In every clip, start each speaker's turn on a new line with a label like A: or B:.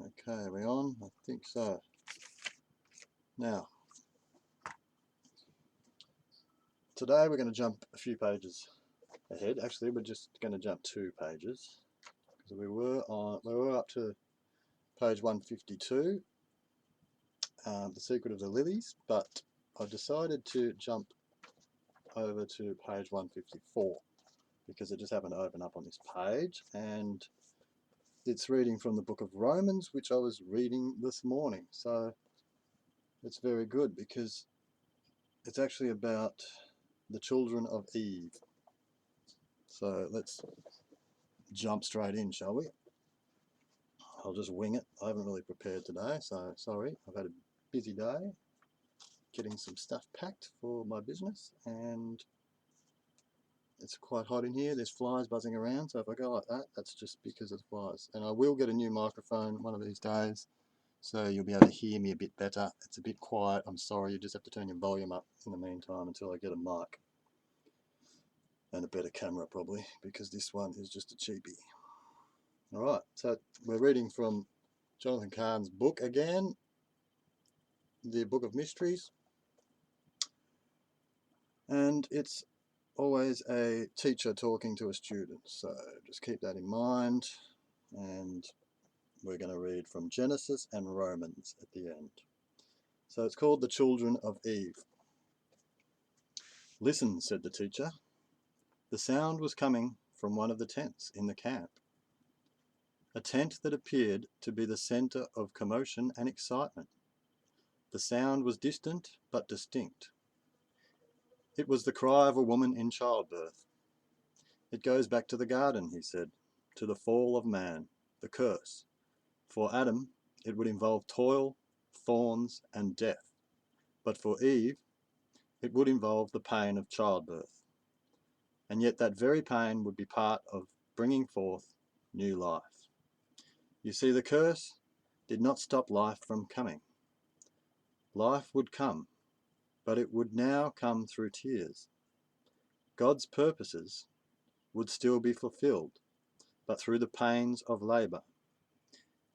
A: Okay, are we on? I think so. Now, today we're going to jump a few pages ahead. Actually, we're just going to jump 2 pages because we were up to page 152, The Secret of the Lilies, but I decided to jump over to page 154 because it just happened to open up on this page, and it's reading from the book of Romans, which I was reading this morning. So it's very good because it's actually about the children of Eve. So let's jump straight in, shall we? I'll just wing it. I haven't really prepared today, so sorry. I've had a busy day getting some stuff packed for my business, and it's quite hot in here. There's flies buzzing around, so if I go like that, that's just because of flies. And I will get a new microphone one of these days, so you'll be able to hear me a bit better. It's a bit quiet, I'm sorry. You just have to turn your volume up in the meantime until I get a mic and a better camera probably, because this one is just a cheapie. Alright, so we're reading from Jonathan Cahn's book again, the Book of Mysteries, and it's always a teacher talking to a student, so just keep that in mind. And we're going to read from Genesis and Romans at the end. So it's called The Children of Eve. "Listen," said the teacher. The sound was coming from one of the tents in the camp, a tent that appeared to be the centre of commotion and excitement. The sound was distant but distinct. It was the cry of a woman in childbirth. "It goes back to the garden," he said, "to the fall of man, the curse. For Adam, it would involve toil, thorns, and death. But for Eve, it would involve the pain of childbirth. And yet that very pain would be part of bringing forth new life. You see, the curse did not stop life from coming. Life would come, but it would now come through tears. God's purposes would still be fulfilled, but through the pains of labour.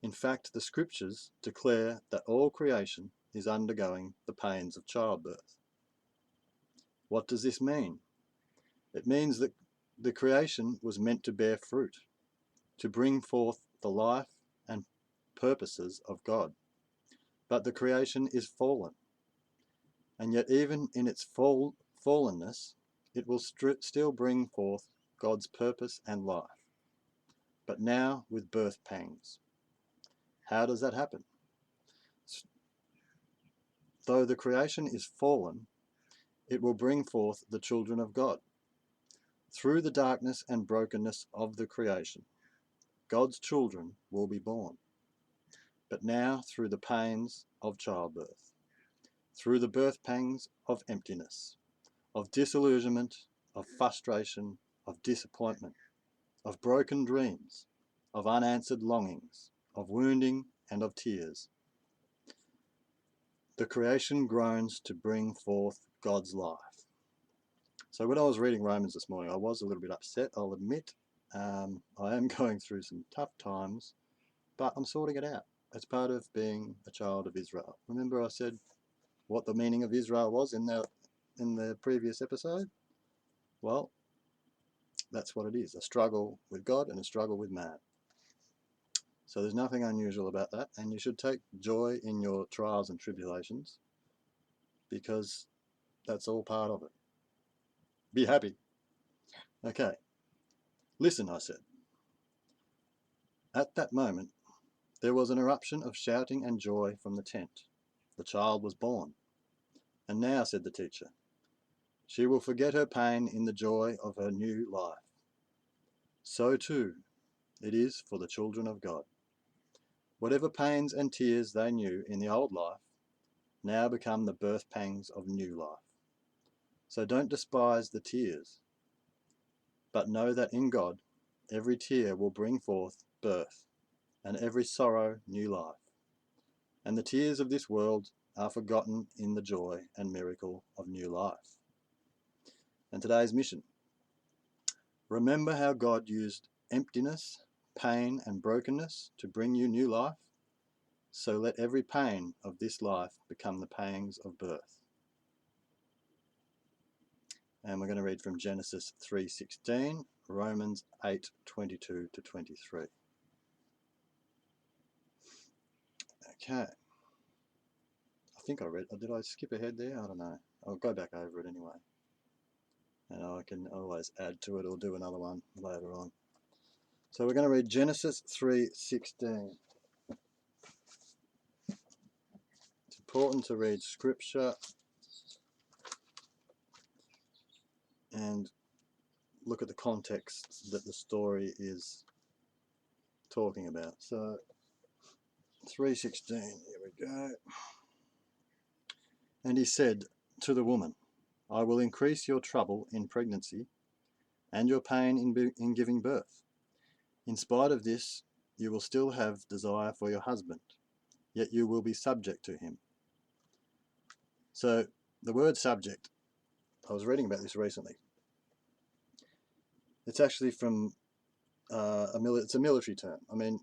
A: In fact, the scriptures declare that all creation is undergoing the pains of childbirth. What does this mean? It means that the creation was meant to bear fruit, to bring forth the life and purposes of God. But the creation is fallen, and yet even in its fallenness, it will still bring forth God's purpose and life, but now with birth pangs. How does that happen? Though the creation is fallen, it will bring forth the children of God. Through the darkness and brokenness of the creation, God's children will be born, but now through the pains of childbirth, through the birth pangs of emptiness, of disillusionment, of frustration, of disappointment, of broken dreams, of unanswered longings, of wounding and of tears. The creation groans to bring forth God's life. So when I was reading Romans this morning, I was a little bit upset, I'll admit. I am going through some tough times, but I'm sorting it out. It's part of being a child of Israel. Remember I said what the meaning of Israel was in the previous episode? Well, that's what it is, a struggle with God and a struggle with man. So there's nothing unusual about that, and you should take joy in your trials and tribulations, because that's all part of it. Be happy. Okay. "Listen," I said. At that moment, there was an eruption of shouting and joy from the tent. The child was born. "And now," said the teacher, "she will forget her pain in the joy of her new life. So too it is for the children of God. Whatever pains and tears they knew in the old life now become the birth pangs of new life. So don't despise the tears, but know that in God every tear will bring forth birth, and every sorrow new life. And the tears of this world are forgotten in the joy and miracle of new life." And today's mission: remember how God used emptiness, pain, and brokenness to bring you new life. So let every pain of this life become the pangs of birth. And we're going to read from Genesis 3:16, Romans 8:22 to 23. Okay. I think I read, did I skip ahead there? I don't know. I'll go back over it anyway. And I can always add to it or do another one later on. So we're going to read Genesis 3:16. It's important to read scripture and look at the context that the story is talking about. So 3:16, here we go. And he said to the woman, I will increase your trouble in pregnancy and your pain in giving birth. In spite of this, you will still have desire for your husband, yet you will be subject to him. So the word subject, I was reading about this recently. It's actually from it's a military term. I mean,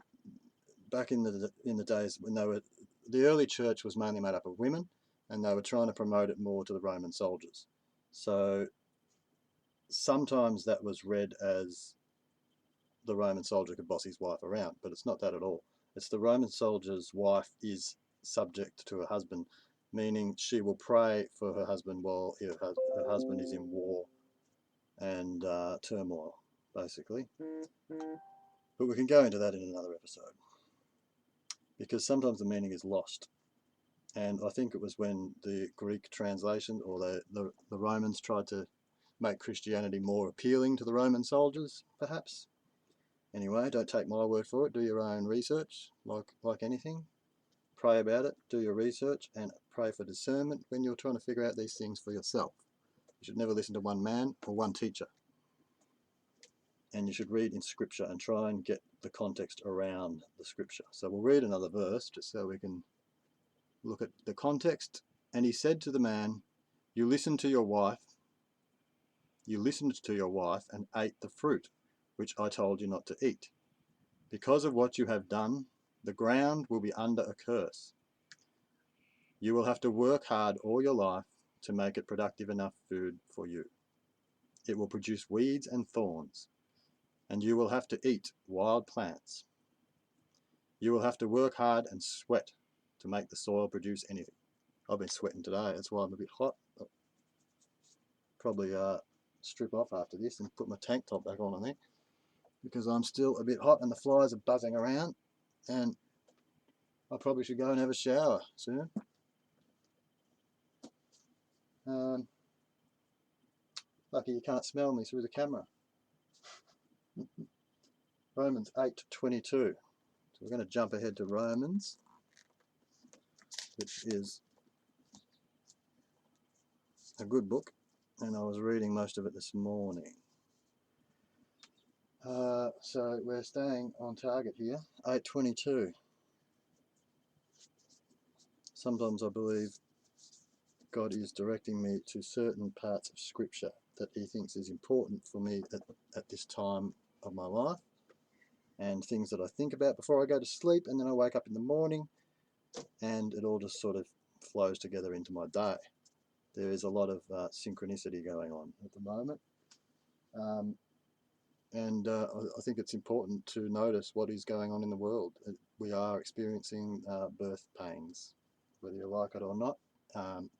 A: back in the days when the early church was mainly made up of women, and they were trying to promote it more to the Roman soldiers. So sometimes that was read as the Roman soldier could boss his wife around, but it's not that at all. It's the Roman soldier's wife is subject to her husband, meaning she will pray for her husband while her husband is in war and turmoil, basically. But we can go into that in another episode, because sometimes the meaning is lost. And I think it was when the Greek translation, or the Romans tried to make Christianity more appealing to the Roman soldiers, perhaps. Anyway, don't take my word for it. Do your own research, like anything. Pray about it, do your research, and pray for discernment when you're trying to figure out these things for yourself. You should never listen to one man or one teacher. And you should read in scripture and try and get the context around the scripture. So we'll read another verse just so we can look at the context. And he said to the man, you listened to your wife and ate the fruit, which I told you not to eat. Because of what you have done, the ground will be under a curse. You will have to work hard all your life to make it productive enough food for you. It will produce weeds and thorns, and you will have to eat wild plants. You will have to work hard and sweat to make the soil produce anything. I've been sweating today, that's why I'm a bit hot. I'll probably strip off after this and put my tank top back on, I think, because I'm still a bit hot and the flies are buzzing around, and I probably should go and have a shower soon. Lucky you can't smell me through the camera. Romans 8:22. So we're going to jump ahead to Romans, which is a good book, and I was reading most of it this morning. So we're staying on target here. 8:22. Sometimes I believe God is directing me to certain parts of Scripture that He thinks is important for me at this time of my life, and things that I think about before I go to sleep, and then I wake up in the morning, and it all just sort of flows together into my day. There is a lot of synchronicity going on at the moment, and I think it's important to notice what is going on in the world. We are experiencing birth pains, whether you like it or not.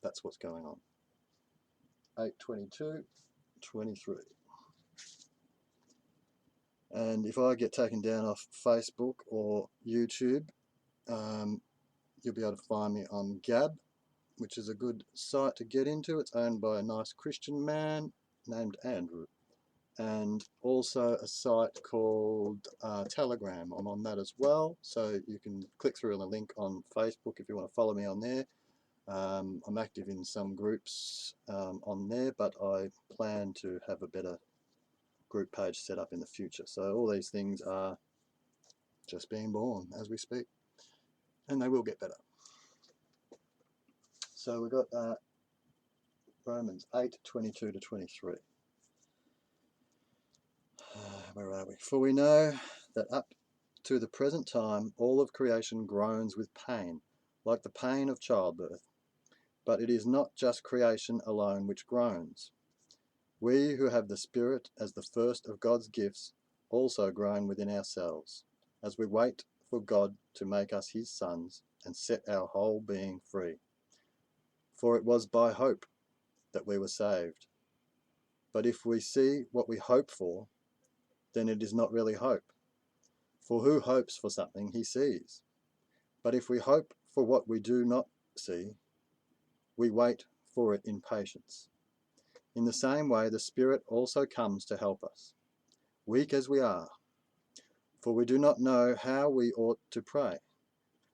A: That's what's going on. 8:22:23. And if I get taken down off Facebook or YouTube, you'll be able to find me on Gab, which is a good site to get into. It's owned by a nice Christian man named Andrew. And also a site called Telegram. I'm on that as well, so you can click through on the link on Facebook if you want to follow me on there. I'm active in some groups on there, but I plan to have a better group page set up in the future. So all these things are just being born as we speak, and they will get better. So we've got Romans 8:22-23. Where are we? For we know that up To the present time, all of creation groans with pain, like the pain of childbirth. But it is not just creation alone which groans. We who have the Spirit as the first of God's gifts also groan within ourselves, as we wait for God to make us his sons and set our whole being free. For it was by hope that we were saved. But if we see what we hope for, then it is not really hope. For who hopes for something he sees? But if we hope for what we do not see, we wait for it in patience. In the same way, the Spirit also comes to help us, weak as we are. For we do not know how we ought to pray.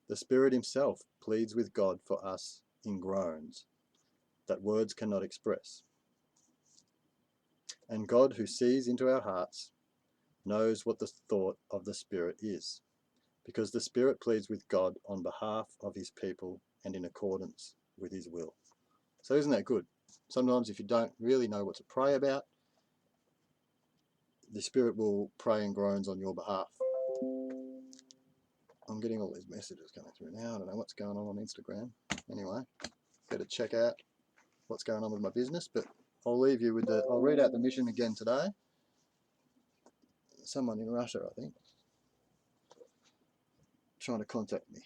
A: The Spirit himself pleads with God for us in groans that words cannot express. And God, who sees into our hearts, knows what the thought of the Spirit is, because the Spirit pleads with God on behalf of his people and in accordance with his will. So isn't that good? Sometimes if you don't really know what to pray about, the Spirit will pray and groans on your behalf. I'm getting all these messages coming through now. I don't know what's going on Instagram. Anyway, better check out what's going on with my business, but I'll leave you with I'll read out the mission again today. Someone in Russia, I think, trying to contact me.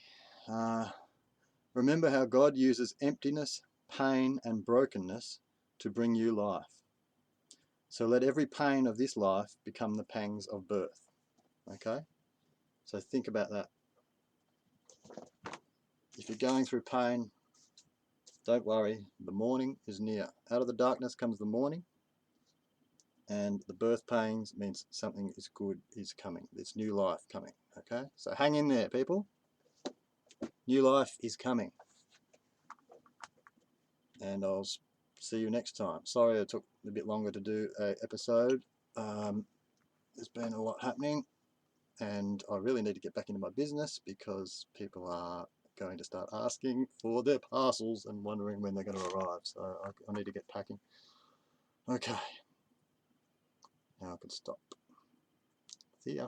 A: Remember how God uses emptiness, pain, and brokenness to bring you life. So let every pain of this life become the pangs of birth. Okay? So think about that. If you're going through pain, don't worry, the morning is near. Out of the darkness comes the morning, and the birth pains means something is good is coming. There's new life coming. Okay? So hang in there, people. New life is coming. And I'll see you next time. Sorry it took a bit longer to do an episode. There's been a lot happening, and I really need to get back into my business because people are going to start asking for their parcels and wondering when they're going to arrive. So I need to get packing. Okay. Now I can stop. See ya.